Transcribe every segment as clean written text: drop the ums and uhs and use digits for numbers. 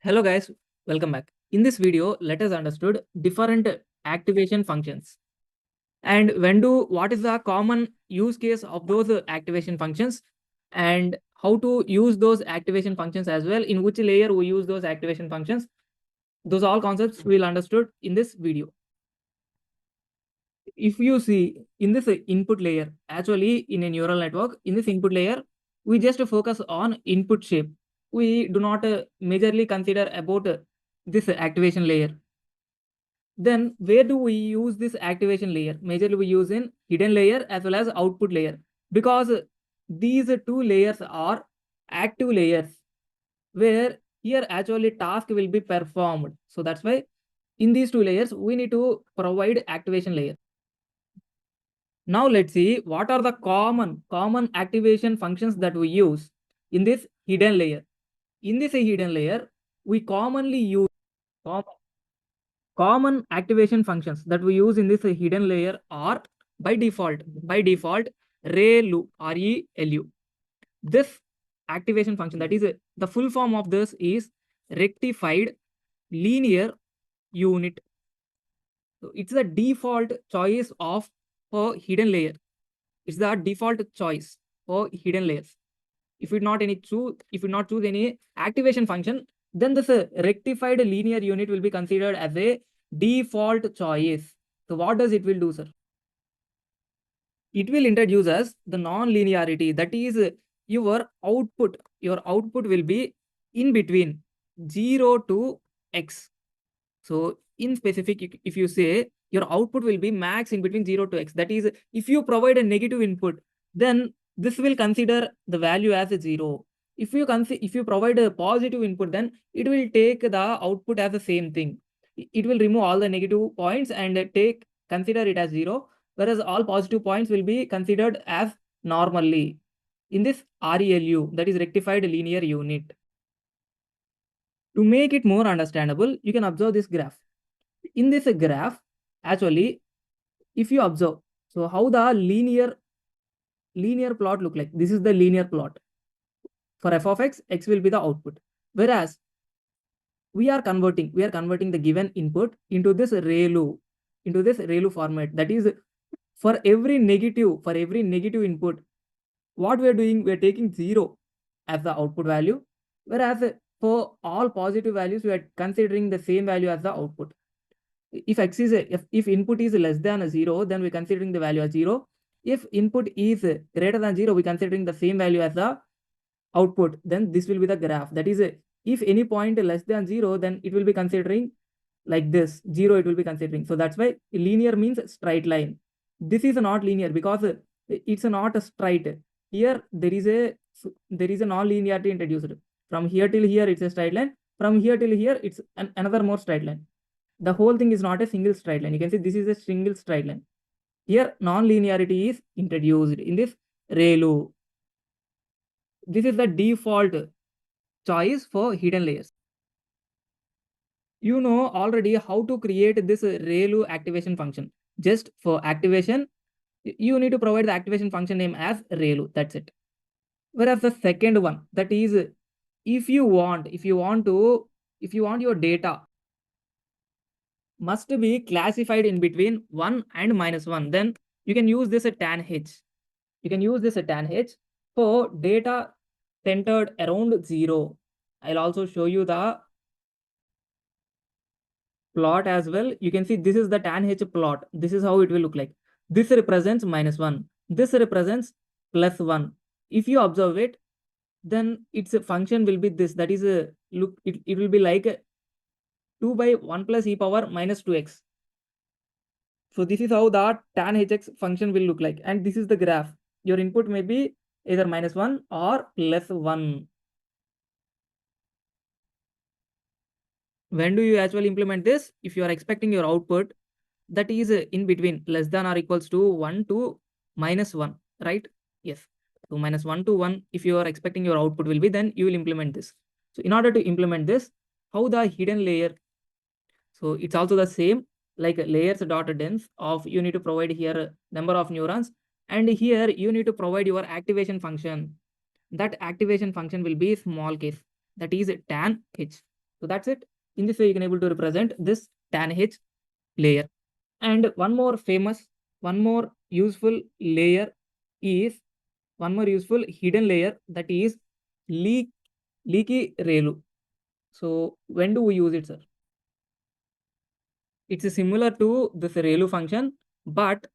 Hello guys, welcome back. In this video, let us understood different activation functions. And what is the common use case of those activation functions and how to use those activation functions as well, in which layer we use those activation functions. Those all concepts we'll understood in this video. If you see in this input layer, actually in a neural network, in this input layer, we just focus on input shape. We do not majorly consider about this activation layer. Then where do we use this activation layer? Majorly we use in hidden layer as well as output layer, because these two layers are active layers where here actually task will be performed. So that's why in these two layers we need to provide activation layer. Now let's see what are the common activation functions that we use in this hidden layer. In this hidden layer, we commonly use common activation functions that we use in this hidden layer are by default ReLU, ReLU. This activation function, that is the full form of this is rectified linear unit. So it's the default choice of for hidden layer. It's the default choice for hidden layers. If we not choose any activation function, then this rectified linear unit will be considered as a default choice. So what does it will do, sir? It will introduce us the non-linearity, that is your output. Your output will be in between 0 to x. So in specific, if you say your output will be max in between 0 to x, that is if you provide a negative input, then this will consider the value as a 0. If you provide a positive input, then it will take the output as the same thing. It will remove all the negative points and consider it as 0, whereas all positive points will be considered as normally in this ReLU, that is rectified linear unit. To make it more understandable, you can observe this graph. In this graph, actually, if you observe, so how the linear plot look like? This is the linear plot. For f of x, x will be the output. Whereas we are converting the given input into this ReLU format. That is, for every negative input, what we are doing, we are taking 0 as the output value, whereas for all positive values, we are considering the same value as the output. If if input is less than 0, then we're considering the value as 0. If input is greater than 0, we're considering the same value as the output. Then this will be the graph. That is, if any point less than 0, then it will be considering like this 0. It will be considering. So that's why linear means straight line. This is not linear because it's not a straight. Here there is a non-linearity introduced. From here till here, it's a straight line. From here till here, it's another more straight line. The whole thing is not a single straight line. You can see this is a single straight line. Here, non-linearity is introduced in this ReLU. This is the default choice for hidden layers. You know already how to create this ReLU activation function. Just for activation, you need to provide the activation function name as ReLU. That's it. Whereas the second one, that is, if you want your data must be classified in between 1 and -1, then you can use this Tanh. You can use this Tanh for data centered around 0. I'll also show you the plot as well. You can see this is the Tanh plot. This is how it will look like. This represents -1. This represents +1. If you observe it, then its function will be this. That is, look, it will be like 2 by 1 plus e power minus 2x. So this is how the tan hx function will look like. And this is the graph. Your input may be either -1 or +1. When do you actually implement this? If you are expecting your output that is in between less than or equals to 1 to -1, right? Yes. So -1 to 1, if you are expecting your output will be, then you will implement this. So in order to implement this, how the hidden layer? So it's also the same, like layers dot dense of, you need to provide here number of neurons, and here you need to provide your activation function. That activation function will be small case, that is tan h. So that's it. In this way, you can able to represent this tan H layer. And one more useful layer is one more useful hidden layer, that is leaky ReLU. So when do we use it, sir? It's similar to this ReLU function, but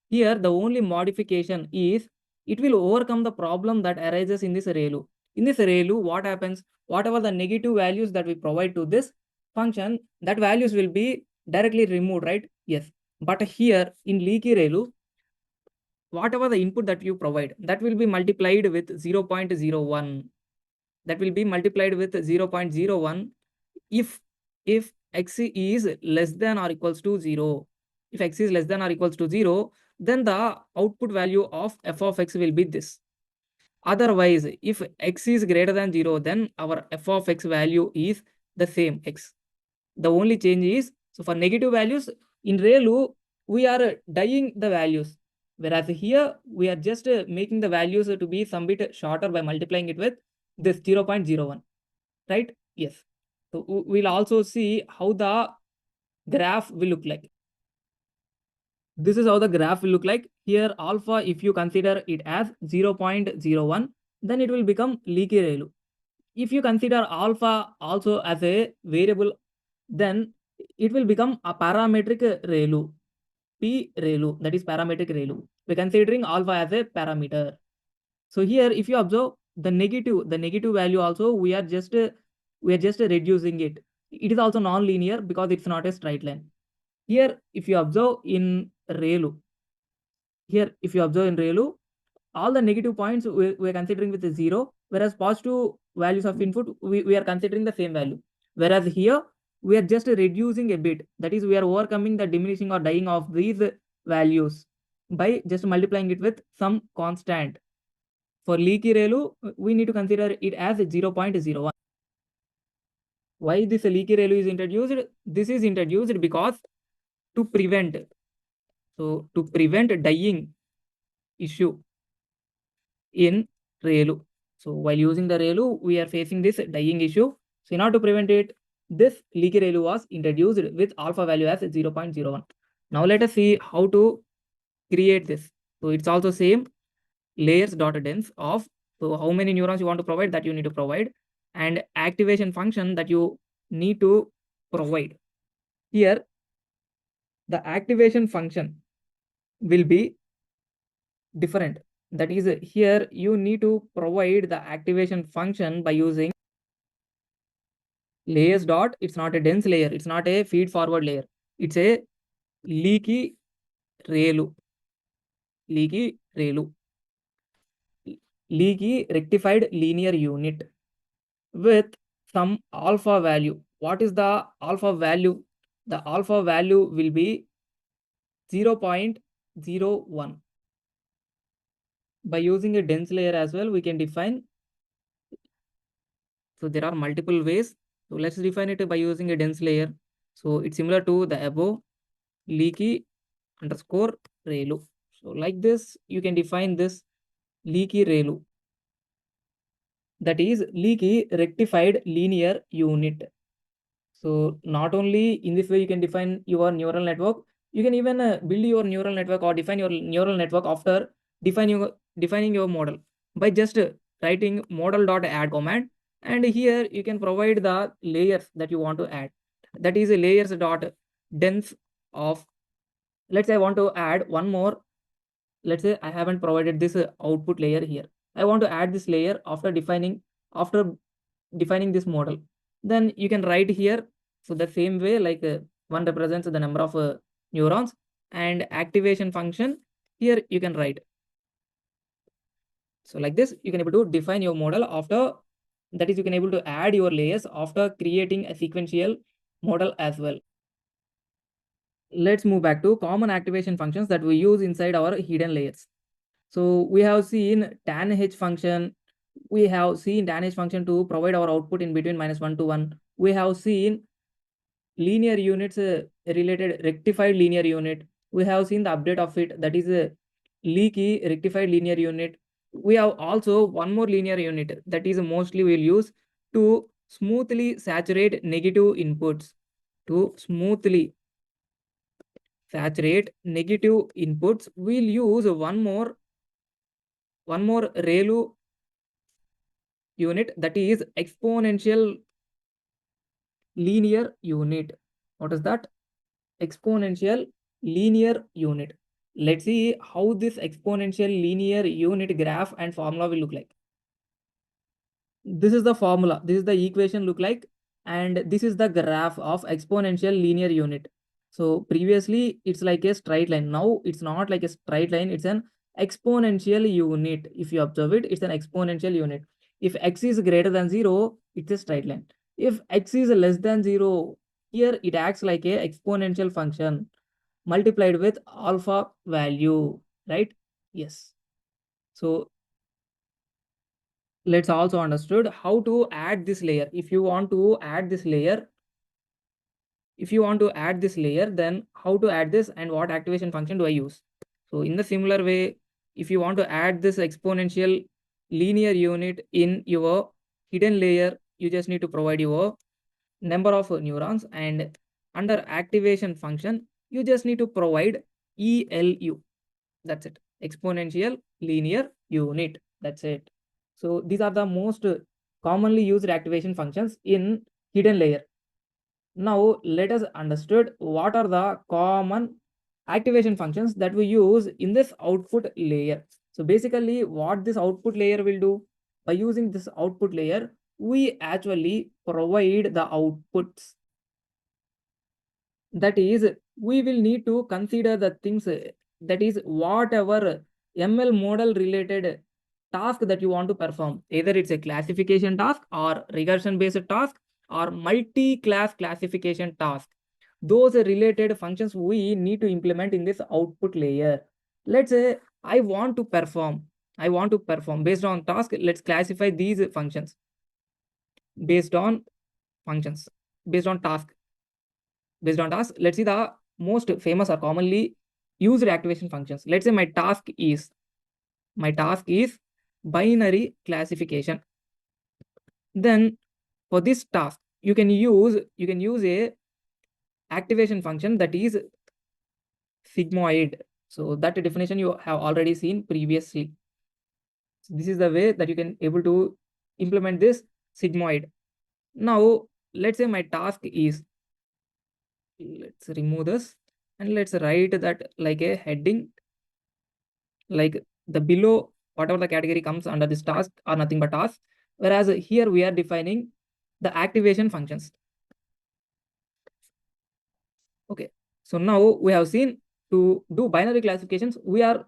here the only modification is it will overcome the problem that arises in this ReLU. In this ReLU, what happens? Whatever the negative values that we provide to this function, that values will be directly removed, right? Yes. But here in leaky ReLU, whatever the input that you provide, that will be multiplied with 0.01. That will be multiplied with 0.01 if x is less than or equals to 0. If x is less than or equals to 0, then the output value of f of x will be this. Otherwise, if x is greater than 0, then our f of x value is the same x. The only change is, so for negative values, in ReLU, we are dying the values. Whereas here, we are just making the values to be some bit shorter by multiplying it with this 0.01, right? Yes. So we'll also see how the graph will look like. This is how the graph will look like. Here, alpha, if you consider it as 0.01, then it will become leaky ReLU. If you consider alpha also as a variable, then it will become a parametric ReLU. P ReLU, that is parametric ReLU. We're considering alpha as a parameter. So here, if you observe the negative value also, we are just reducing it. It is also non-linear because it's not a straight line. Here, if you observe in ReLU, all the negative points we are considering with a 0, whereas positive values of input, we are considering the same value. Whereas here, we are just reducing a bit. That is, we are overcoming the diminishing or dying of these values by just multiplying it with some constant. For leaky ReLU, we need to consider it as 0.01. Why this leaky ReLU is introduced? This is introduced because to prevent dying issue in ReLU. So while using the ReLU, we are facing this dying issue. So in order to prevent it, this leaky ReLU was introduced with alpha value as 0.01. Now let us see how to create this. So it's also same layers dot dense of, so how many neurons you want to provide, that you need to provide, and activation function that you need to provide. Here, the activation function will be different. That is, here you need to provide the activation function by using layers dot, it's not a dense layer, it's not a feed forward layer, it's a leaky ReLU. Leaky rectified linear unit with some alpha value. What is the alpha value? The alpha value will be 0.01. By using a dense layer as well, we can define. So there are multiple ways. So let's define it by using a dense layer. So it's similar to the above, leaky underscore ReLU. So like this, you can define this leaky ReLU. That is leaky rectified linear unit. So not only in this way you can define your neural network, you can even build your neural network or define your neural network after defining your model by just writing model.add command, and here you can provide the layers that you want to add. That is a layers dot dense of, let's say I want to add one more. Let's say I haven't provided this output layer here. I want to add this layer after defining this model. Then you can write here. So the same way, like one represents the number of neurons, and activation function here you can write. So like this, you can able to define your model after, that is, you can able to add your layers after creating a sequential model as well. Let's move back to common activation functions that we use inside our hidden layers. So we have seen tan H function. We have seen tan H function to provide our output in between -1 to 1. We have seen linear units related rectified linear unit. We have seen the update of it, that is a leaky rectified linear unit. We have also one more linear unit that is mostly we'll use to smoothly saturate negative inputs. To smoothly saturate negative inputs, we'll use one more ReLU unit, that is exponential linear unit. What is that? Exponential linear unit. Let's see how this exponential linear unit graph and formula will look like. This is the formula, this is the equation look like, and this is the graph of exponential linear unit. So previously it's like a straight line, now it's not like a straight line, it's an exponential unit. If you observe it, it's an exponential unit. If x is greater than 0, it's a straight line. If x is less than 0, here it acts like a exponential function multiplied with alpha value, right? Yes. So let's also understood how to add this layer. If you want to add this layer, then how to add this and what activation function do I use? So in the similar way, if you want to add this exponential linear unit in your hidden layer, you just need to provide your number of neurons, and under activation function you just need to provide ELU. That's it. Exponential linear unit. That's it. So these are the most commonly used activation functions in hidden layer. Now let us understood what are the common activation functions that we use in this output layer. So basically what this output layer will do, by using this output layer, we actually provide the outputs. That is, we will need to consider the things, that is whatever ML model related task that you want to perform, either it's a classification task or regression based task or multi-class classification task. Those related functions we need to implement in this output layer. Let's say I want to perform based on task. Let's classify these functions based on functions based on task. Let's see the most famous or commonly used activation functions. Let's say my task is binary classification. Then for this task, you can use a activation function, that is sigmoid. So that definition you have already seen previously. So this is the way that you can able to implement this sigmoid. Now let's say my task is, let's remove this and let's write that like a heading, like the below whatever the category comes under this task are nothing but tasks, whereas here we are defining the activation functions. Okay, so now we have seen, to do binary classifications we are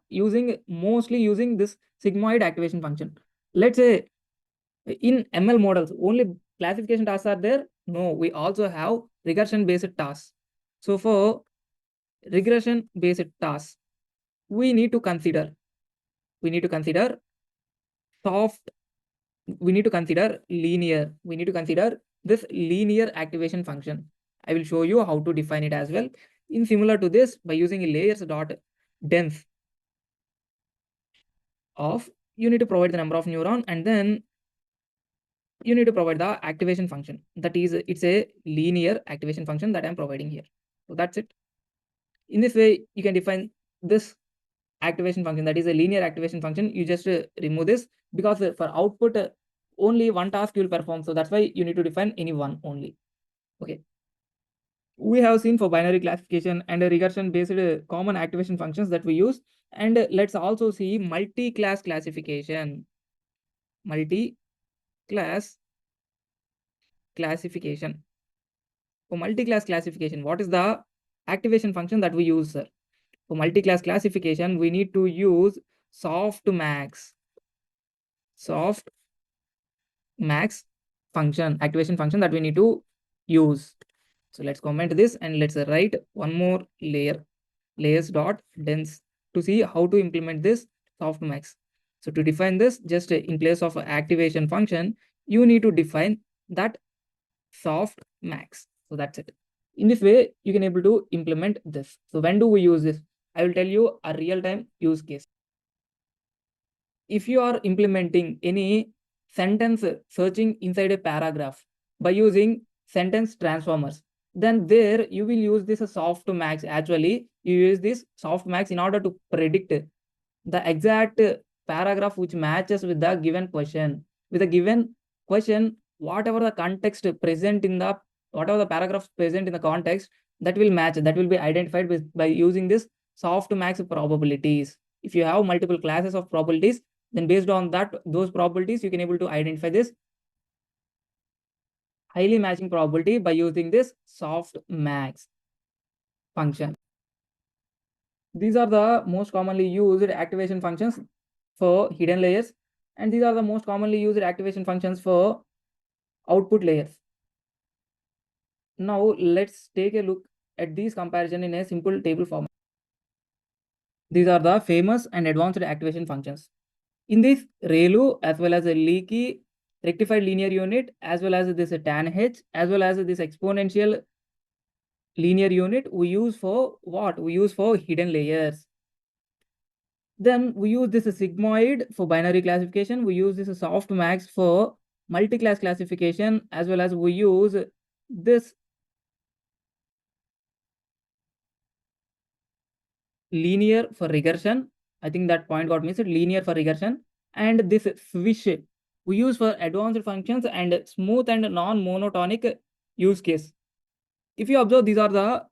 mostly using this sigmoid activation function. Let's say in ML models only classification tasks are there. No, we also have regression based tasks. So for regression based tasks, we need to consider we need to consider soft we need to consider linear we need to consider this linear activation function. I will show you how to define it as well. In similar to this, by using layers dot dense of, you need to provide the number of neuron, and then you need to provide the activation function. That is, it's a linear activation function that I'm providing here. So that's it. In this way you can define this activation function, that is a linear activation function. You just remove this, because for output only one task you will perform, so that's why you need to define any one only. Okay, we have seen for binary classification and regression based common activation functions that we use. And let's also see multi-class classification. Multi-class classification. For multi-class classification, what is the activation function that we use, sir? For multi-class classification, we need to use Softmax. Softmax function, activation function that we need to use. So let's comment this and let's write one more layers dot dense, to see how to implement this Softmax. So to define this, just in place of activation function, you need to define that Softmax. So that's it. In this way, you can able to implement this. So when do we use this? I will tell you a real-time use case. If you are implementing any sentence searching inside a paragraph, by using sentence transformers. Then there you will use this Softmax. Actually, you use this Softmax in order to predict the exact paragraph which matches with the given question. With a given question, whatever the context present in the whatever the paragraphs present in the context, that will match, that will be identified by using this Softmax probabilities. If you have multiple classes of probabilities, then based on that, those probabilities, you can able to identify this highly matching probability by using this Softmax function. These are the most commonly used activation functions for hidden layers, and these are the most commonly used activation functions for output layers. Now let's take a look at these comparison in a simple table format. These are the famous and advanced activation functions. In this ReLU, as well as a leaky rectified linear unit, as well as this Tanh, as well as this exponential linear unit, we use for what? We use for hidden layers. Then we use this Sigmoid for binary classification. We use this Softmax for multi-class classification, as well as we use this linear for regression. I think that point got missed. Linear for regression, and this Swish we use for advanced functions and smooth and non-monotonic use case. If you observe, these are the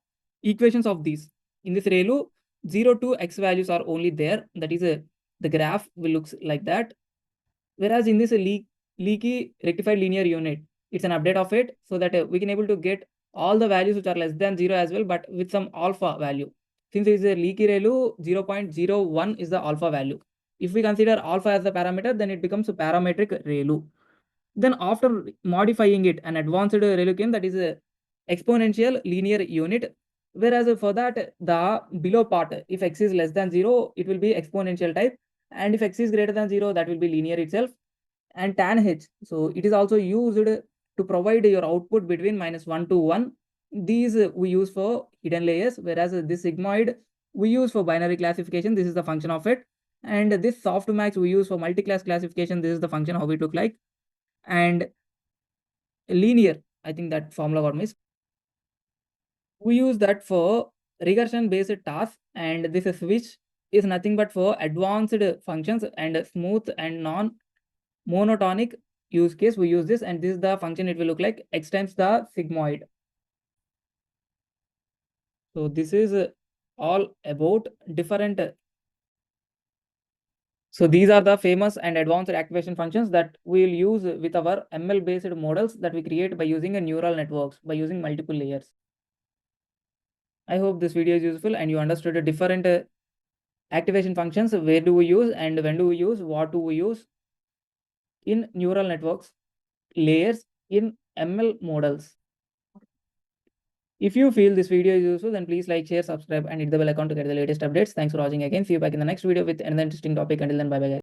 equations of these. In this ReLU, 0 to x values are only there. That is the graph will looks like that. Whereas in this leaky rectified linear unit, it's an update of it so that we can able to get all the values which are less than 0 as well, but with some alpha value. Since it is a leaky ReLU, 0.01 is the alpha value. If we consider alpha as the parameter, then it becomes a parametric ReLU. Then after modifying it, an advanced ReLU came, that is a exponential linear unit. Whereas for that, the below part, if x is less than 0, it will be exponential type. And if x is greater than 0, that will be linear itself. And Tanh, so it is also used to provide your output between -1 to 1. These we use for hidden layers, whereas this sigmoid we use for binary classification. This is the function of it. And this Softmax we use for multi-class classification. This is the function how it look like. And linear, I think that formula got missed. We use that for regression based tasks, and this Swish is nothing but for advanced functions and smooth and non monotonic use case. We use this, and this is the function it will look like x times the sigmoid. So this is all about different. So these are the famous and advanced activation functions that we will use with our ML based models that we create by using a neural networks, by using multiple layers. I hope this video is useful and you understood the different activation functions, where do we use and when do we use, what do we use in neural networks layers in ML models. If you feel this video is useful, then please like, share, subscribe, and hit the bell icon to get the latest updates. Thanks for watching again. See you back in the next video with another interesting topic. Until then, bye bye guys.